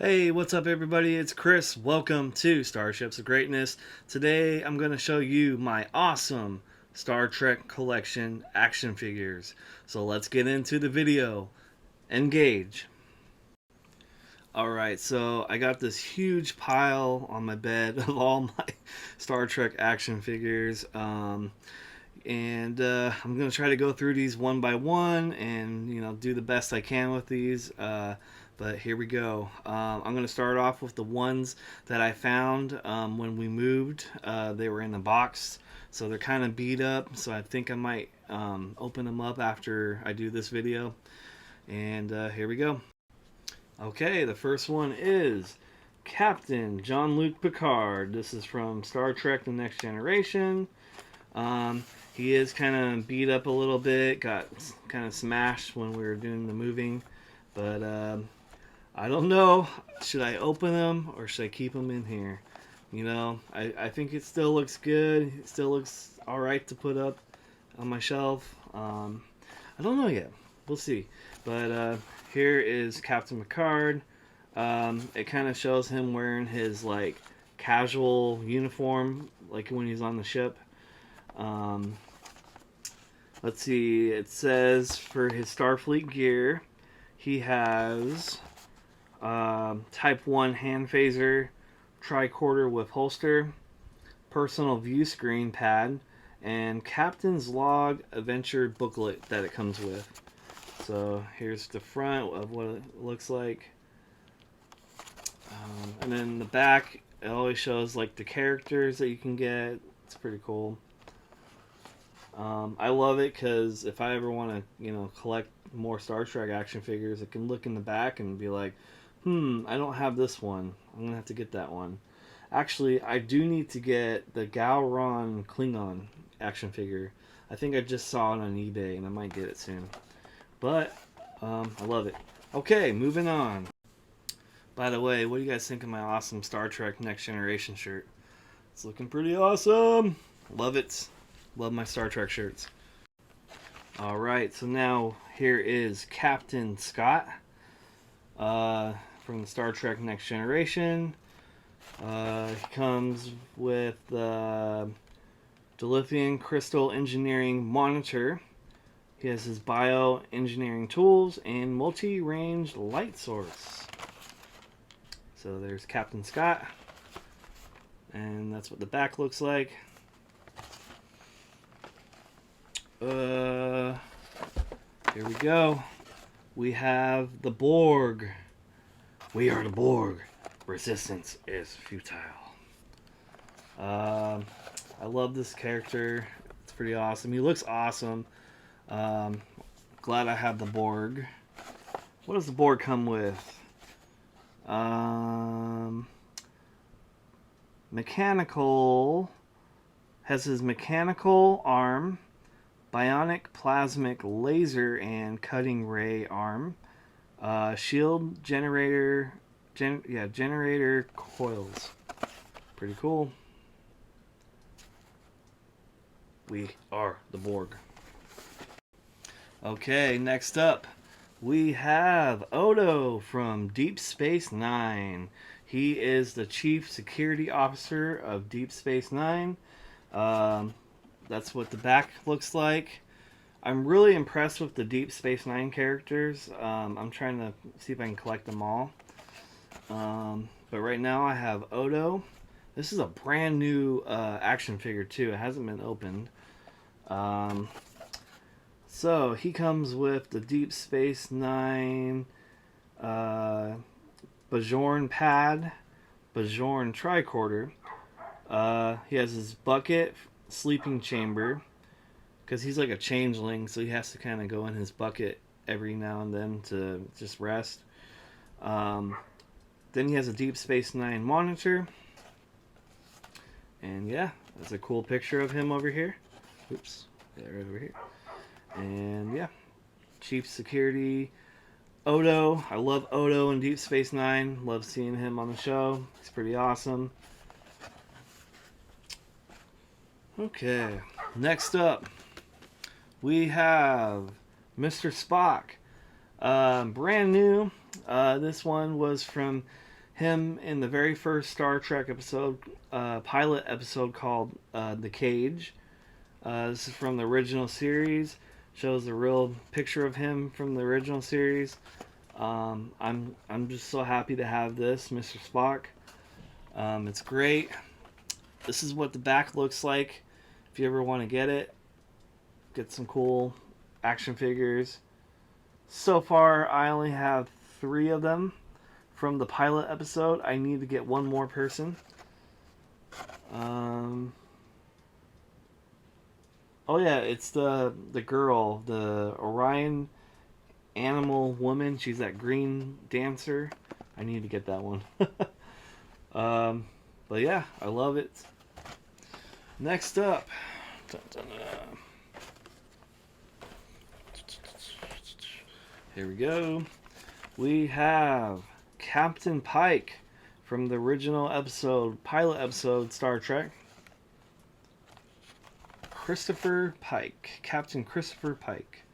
Hey, what's up, everybody? It's Chris. Welcome to Starships of Greatness. Today, I'm going to show you my awesome Star Trek collection action figures. So let's get into the video. Engage. Alright, so I got this huge pile on my bed of all my Star Trek action figures. I'm going to try to go through these one by one and do the best I can with these. But here we go. I'm going to start off with the ones that I found when we moved. They were in the box, so they're kind of beat up. So I think I might open them up after I do this video. And here we go. Okay, the first one is Captain Jean-Luc Picard. This is from Star Trek The Next Generation. He is kind of beat up a little bit, got kind of smashed when we were doing the moving, but I don't know. Should I open them or should I keep them in here? I think it still looks good. It still looks alright to put up on my shelf. I don't know yet. We'll see. But here is Captain Picard. It kind of shows him wearing his casual uniform, like when he's on the ship. Let's see. It says for his Starfleet gear, he has Type 1 hand phaser, tricorder with holster, personal view screen pad, and Captain's Log Adventure booklet that it comes with. So here's the front of what it looks like. And then the back, it always shows the characters that you can get. It's pretty cool. I love it because if I ever want to, collect more Star Trek action figures, I can look in the back and be like, I don't have this one. I'm going to have to get that one. Actually, I do need to get the Gowron Klingon action figure. I think I just saw it on eBay and I might get it soon. But, I love it. Okay, moving on. By the way, what do you guys think of my awesome Star Trek Next Generation shirt? It's looking pretty awesome. Love it. Love my Star Trek shirts. Alright, so now here is Captain Scott from the Star Trek Next Generation. He comes with the dilithium crystal engineering monitor. He has his bioengineering tools and multi-range light source. So there's Captain Scott. And that's what the back looks like. Here we go. We have the Borg. We are the Borg. Resistance is futile. I love this character. It's pretty awesome. He looks awesome. Glad I have the Borg. What does the Borg come with? Mechanical. Has his mechanical arm, bionic plasmic laser and cutting ray arm, shield generator, generator coils. Pretty cool. We are the Borg. Okay, next up we have Odo from Deep Space Nine. He is the Chief Security Officer of Deep Space Nine. That's what the back looks like. I'm really impressed with the Deep Space Nine characters. I'm trying to see if I can collect them all. But right now I have Odo. This is a brand new action figure too. It hasn't been opened. So he comes with the Deep Space Nine Bajoran pad, Bajoran tricorder. He has his bucket, sleeping chamber, because he's like a changeling, so he has to kind of go in his bucket every now and then to just rest. Then he has a Deep Space Nine monitor. And yeah, that's a cool picture of him over here. Oops, yeah, right over here. And yeah, Chief Security Odo. I love Odo in Deep Space Nine. Love seeing him on the show. He's pretty awesome. Okay, next up we have Mr. Spock. Brand new. This one was from him in the very first Star Trek episode, pilot episode called "The Cage." This is from the original series. Shows a real picture of him from the original series. I'm just so happy to have this, Mr. Spock. It's great. This is what the back looks like. If you ever want to get some cool action figures. So far, I only have 3 of them from the pilot episode. I need to get one more person. Oh yeah, it's the girl, the Orion animal woman. She's that green dancer. I need to get that one. But yeah, I love it. Next up, dun, dun, dun. Here we go. We have Captain Pike from the original episode, pilot episode, Star Trek. Christopher Pike, Captain Christopher Pike.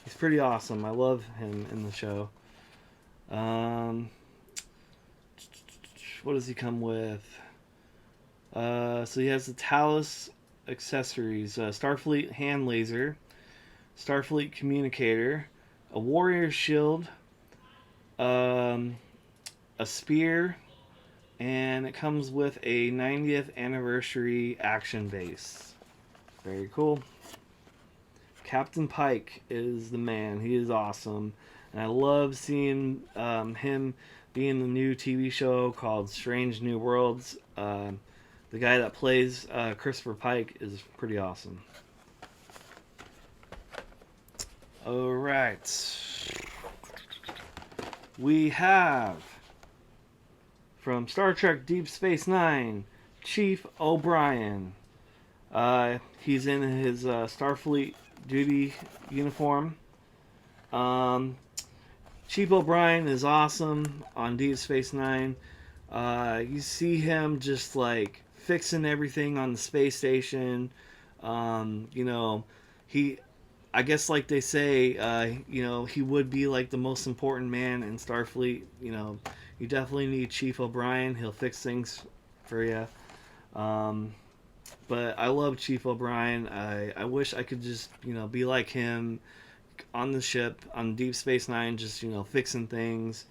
He's pretty awesome. I love him in the show. What does he come with? So he has the Talus accessories, Starfleet hand laser, Starfleet communicator, a warrior shield, a spear, and it comes with a 90th anniversary action base. Very cool. Captain Pike is the man. He is awesome. And I love seeing him be in the new TV show called Strange New Worlds. The guy that plays Christopher Pike is pretty awesome. Alright. We have from Star Trek Deep Space Nine, Chief O'Brien. He's in his Starfleet duty uniform. Chief O'Brien is awesome on Deep Space Nine. You see him just like fixing everything on the space station. I guess like they say, he would be like the most important man in Starfleet. You definitely need Chief O'Brien. He'll fix things for you. But I love Chief O'Brien. I wish I could just, be like him on the ship, on Deep Space Nine, just, fixing things.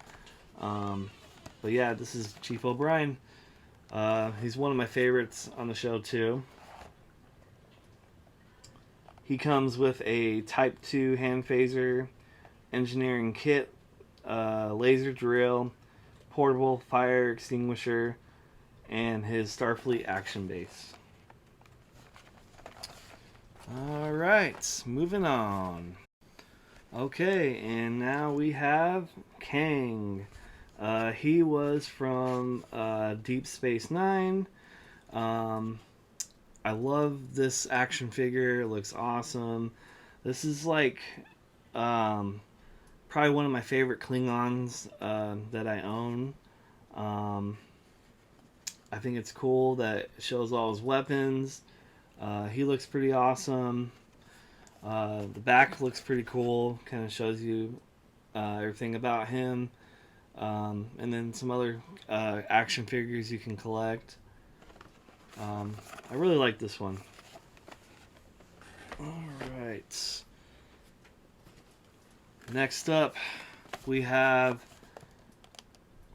But yeah, this is Chief O'Brien. He's one of my favorites on the show, too. He comes with a Type 2 hand phaser, engineering kit, laser drill, portable fire extinguisher, and his Starfleet action base. Alright, moving on. Okay, and now we have Kang. He was from Deep Space Nine. I love this action figure. It looks awesome. This is like probably one of my favorite Klingons that I own. I think it's cool that it shows all his weapons. He looks pretty awesome. The back looks pretty cool. Kind of shows you everything about him. And then some other action figures you can collect. I really like this one. Alright. Next up, we have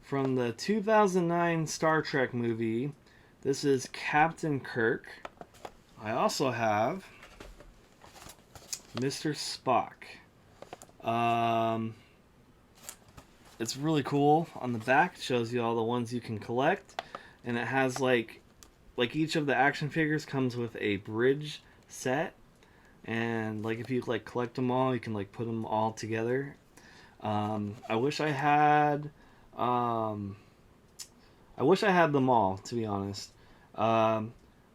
from the 2009 Star Trek movie. This is Captain Kirk. I also have Mr. Spock. It's really cool. On the back, it shows you all the ones you can collect. And it has like each of the action figures comes with a bridge set, and like if you like collect them all, you can like put them all together. I wish I had them all, to be honest.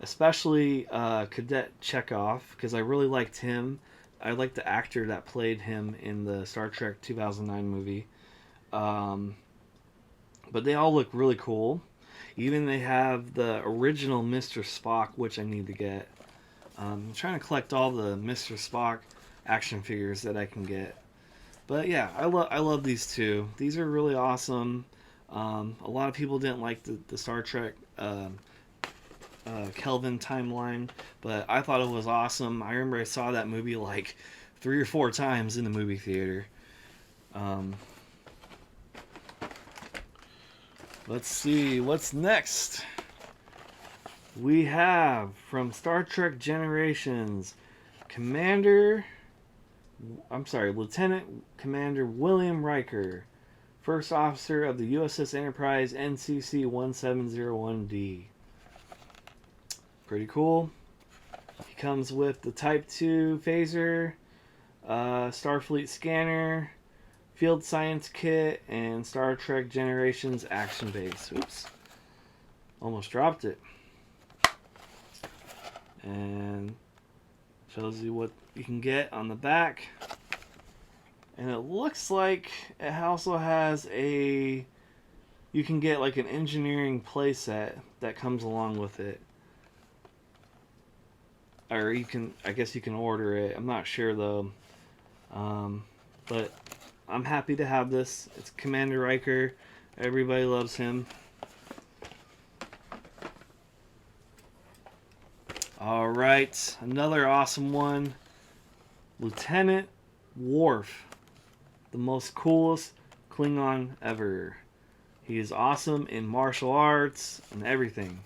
Especially Cadet Chekhov, because I really liked him. I liked the actor that played him in the Star Trek 2009 movie. But they all look really cool. Even they have the original Mr. Spock, which I need to get. I'm trying to collect all the Mr. Spock action figures that I can get. But yeah, I love these two. These are really awesome. A lot of people didn't like the Star Trek Kelvin timeline, but I thought it was awesome. I remember I saw that movie like 3 or 4 times in the movie theater. Um, let's see what's next. We have from Star Trek Generations, Commander. I'm sorry, Lieutenant Commander William Riker, first officer of the USS Enterprise NCC 1701D. Pretty cool. He comes with the Type 2 phaser, Starfleet scanner, field science kit, and Star Trek Generations action base. Oops. Almost dropped it. And shows you what you can get on the back. And it looks like it also has a... You can get like an engineering playset that comes along with it. Or you can... I guess you can order it. I'm not sure though. But I'm happy to have this. It's Commander Riker. Everybody loves him. Alright, another awesome one. Lieutenant Worf, the most coolest Klingon ever. He is awesome in martial arts and everything.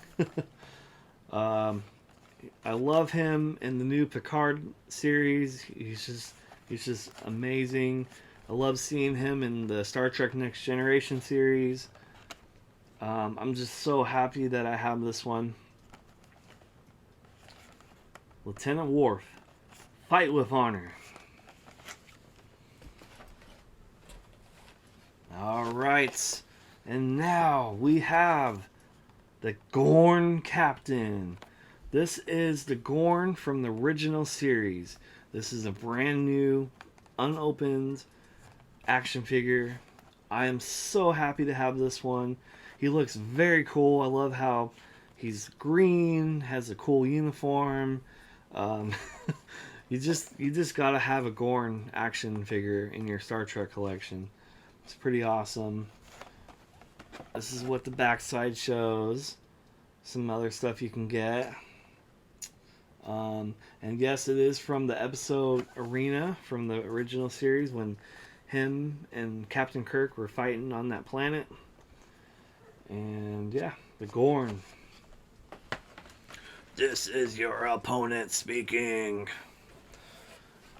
um, I love him in the new Picard series. He's just amazing. I love seeing him in the Star Trek Next Generation series. I'm just so happy that I have this one. Lieutenant Worf, fight with honor. Alright, and now we have the Gorn Captain. This is the Gorn from the original series. This is a brand new, unopened action figure. I am so happy to have this one. He looks very cool. I love how he's green, has a cool uniform. Um, you just gotta have a Gorn action figure in your Star Trek collection. It's pretty awesome. This is what the backside shows. Some other stuff you can get. And yes, it is from the episode Arena from the original series when him and Captain Kirk were fighting on that planet. And yeah, the Gorn. This is your opponent speaking.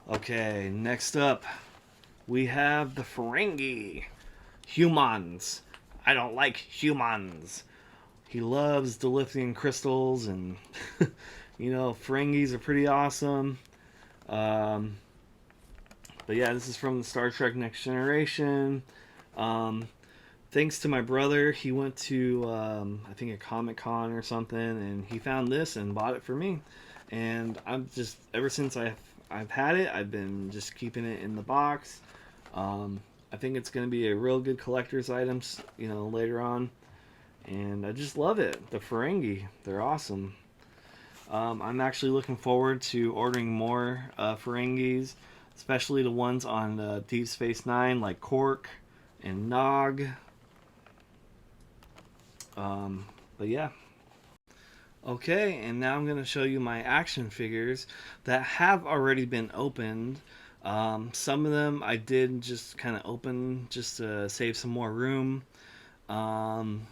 Okay, next up, we have the Ferengi. Humans. I don't like humans. He loves dilithium crystals, and you know, Ferengis are pretty awesome. But yeah, this is from the Star Trek Next Generation. Thanks to my brother, he went to I think a Comic-Con or something, and he found this and bought it for me. And I'm just, ever since I've had it, I've been just keeping it in the box. I think it's going to be a real good collector's item, you know, later on. And I just love it. The Ferengi, they're awesome. I'm actually looking forward to ordering more Ferengis, especially the ones on Deep Space Nine, like Quark and Nog. But yeah. Okay, and now I'm going to show you my action figures that have already been opened. Some of them I did just kind of open just to save some more room. And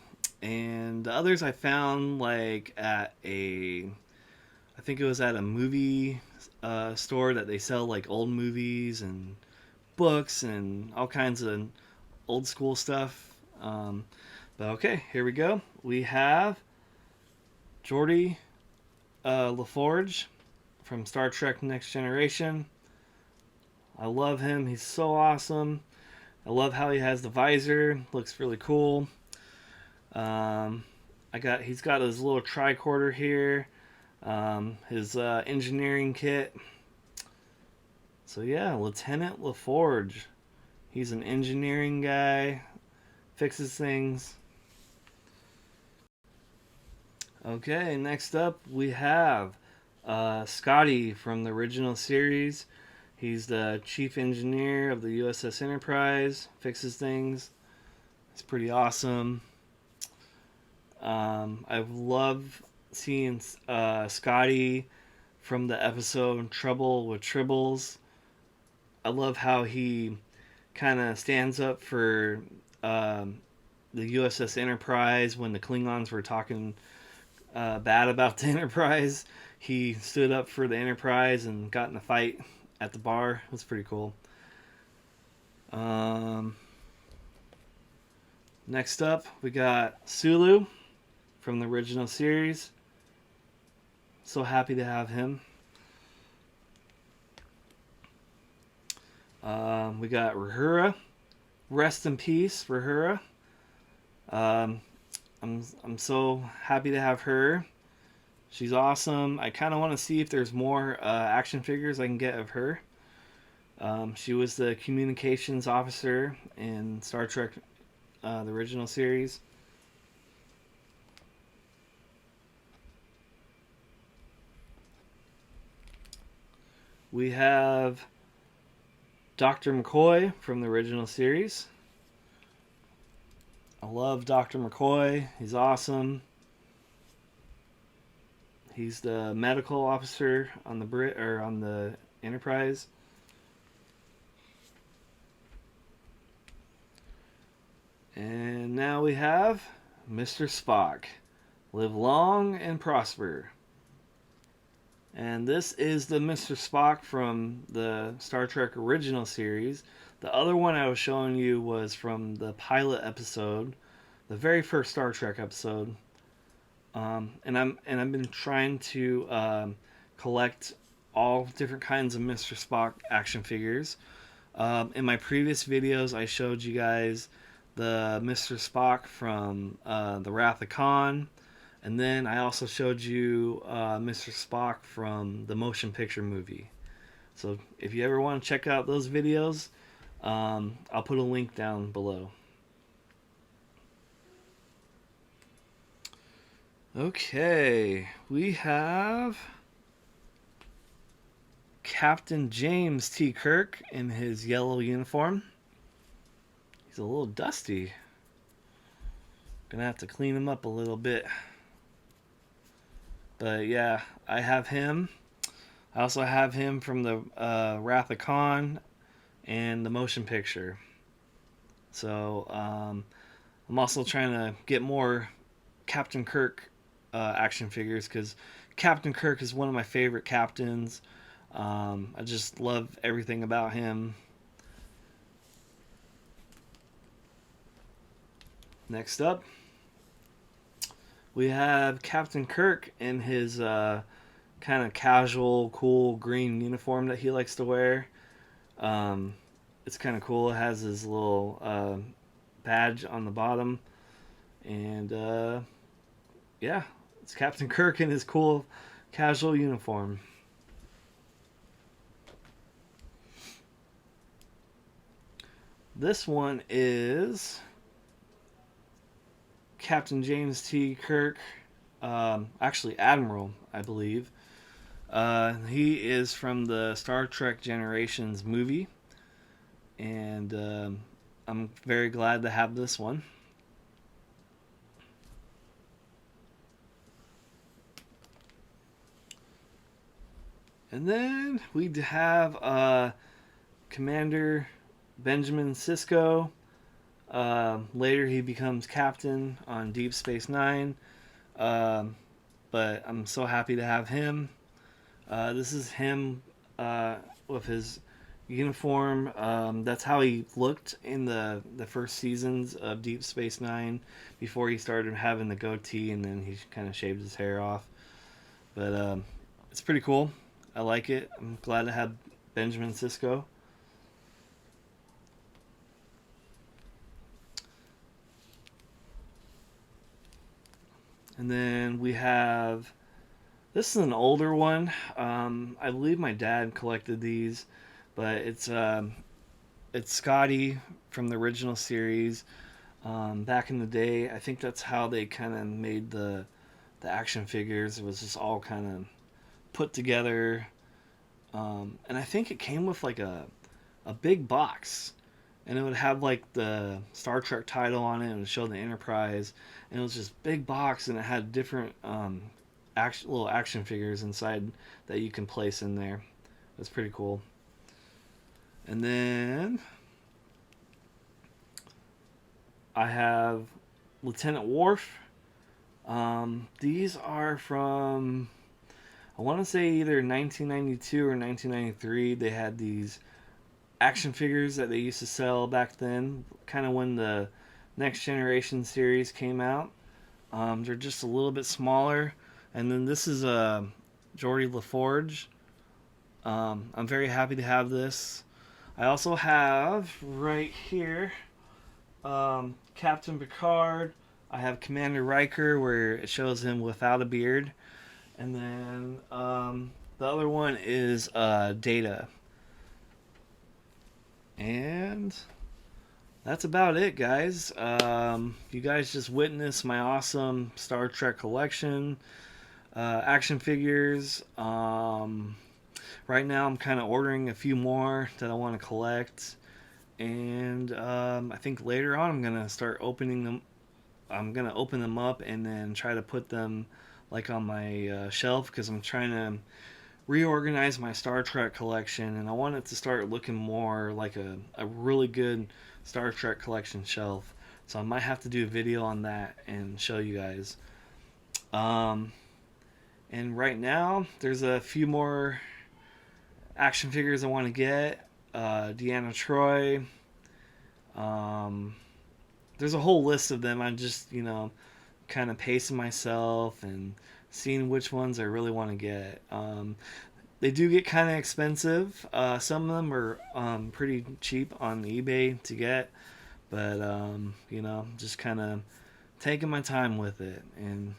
the others I found like at I think it was at a movie store that they sell like old movies and books and all kinds of old school stuff. But okay, here we go. We have Geordi LaForge from Star Trek Next Generation. I love him. He's so awesome. I love how he has the visor. Looks really cool. He's got his little tricorder here. His engineering kit. So yeah, Lieutenant LaForge. He's an engineering guy. Fixes things. Okay, next up we have Scotty from the original series. He's the chief engineer of the USS Enterprise, fixes things. It's pretty awesome. I love seeing Scotty from the episode Trouble with Tribbles. I love how he kind of stands up for the USS Enterprise when the Klingons were talking bad about the Enterprise. He stood up for the Enterprise and got in a fight at the bar. It was pretty cool. Next up, we got Sulu from the original series. So happy to have him. We got Rahura. Rest in peace, Rahura. I'm so happy to have her. She's awesome. I kind of want to see if there's more action figures I can get of her. She was the communications officer in Star Trek, the original series. We have Dr. McCoy from the original series. I love Dr. McCoy. He's awesome. He's the medical officer on the Enterprise. And now we have Mr. Spock. Live long and prosper. And this is the Mr. Spock from the Star Trek original series. The other one I was showing you was from the pilot episode, the very first Star Trek episode. And I've been trying to collect all different kinds of Mr. Spock action figures. In my previous videos, I showed you guys the Mr. Spock from the Wrath of Khan. And then I also showed you Mr. Spock from the motion picture movie. So if you ever want to check out those videos, I'll put a link down below. Okay, we have Captain James T. Kirk in his yellow uniform. He's a little dusty. Gonna have to clean him up a little bit. But yeah, I have him. I also have him from the Wrath of Khan and the motion picture. So I'm also trying to get more Captain Kirk action figures because Captain Kirk is one of my favorite captains. I just love everything about him. Next up, we have Captain Kirk in his kind of casual, cool green uniform that he likes to wear. It's kind of cool. It has his little badge on the bottom. And yeah, it's Captain Kirk in his cool, casual uniform. This one is Captain James T. Kirk, actually Admiral, I believe. He is from the Star Trek Generations movie, and I'm very glad to have this one. And then we have Commander Benjamin Sisko. Later he becomes captain on Deep Space Nine. But I'm so happy to have him. This is him with his uniform. That's how he looked in the first seasons of Deep Space Nine before he started having the goatee and then he kind of shaved his hair off. But it's pretty cool. I like it. I'm glad to have Benjamin Sisko. And then we have, this is an older one. I believe my dad collected these, but it's Scotty from the original series. Back in the day, I think that's how they kind of made the action figures. It was just all kind of put together. And I think it came with like a big box, and it would have like the Star Trek title on it, and it would show the Enterprise, and it was just big box, and it had different little action figures inside that you can place in there. That's pretty cool. And then I have Lieutenant Worf. These are from, I want to say, either 1992 or 1993. They had these action figures that they used to sell back then, kind of when the Next Generation series came out. They're just a little bit smaller. And then this is a Geordi LaForge. I'm very happy to have this. I also have right here Captain Picard. I have Commander Riker, where it shows him without a beard. And then the other one is Data. And that's about it, guys. You guys just witnessed my awesome Star Trek collection. Action figures. Right now I'm kind of ordering a few more that I want to collect. And I think later on I'm going to start opening them. I'm going to open them up and then try to put them like on my shelf, because I'm trying to reorganize my Star Trek collection, and I want it to start looking more like a really good Star Trek collection shelf. So I might have to do a video on that and show you guys. And right now there's a few more action figures I want to get. Deanna Troi. There's a whole list of them. I'm just, kind of pacing myself and seeing which ones I really want to get. They do get kind of expensive. Some of them are pretty cheap on eBay to get, but just kind of taking my time with it. And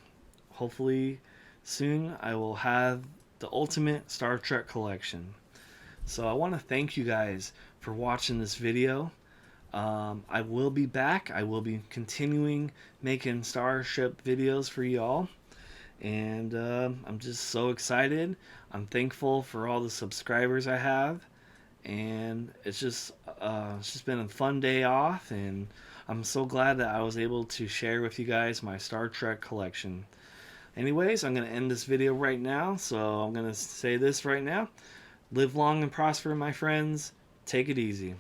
hopefully soon I will have the ultimate Star Trek collection. So I want to thank you guys for watching this video. I will be back. I will be continuing making Starship videos for y'all. And I'm just so excited. I'm thankful for all the subscribers I have. And it's just been a fun day off. And I'm so glad that I was able to share with you guys my Star Trek collection. Anyways, I'm going to end this video right now. So I'm going to say this right now. Live long and prosper, my friends. Take it easy.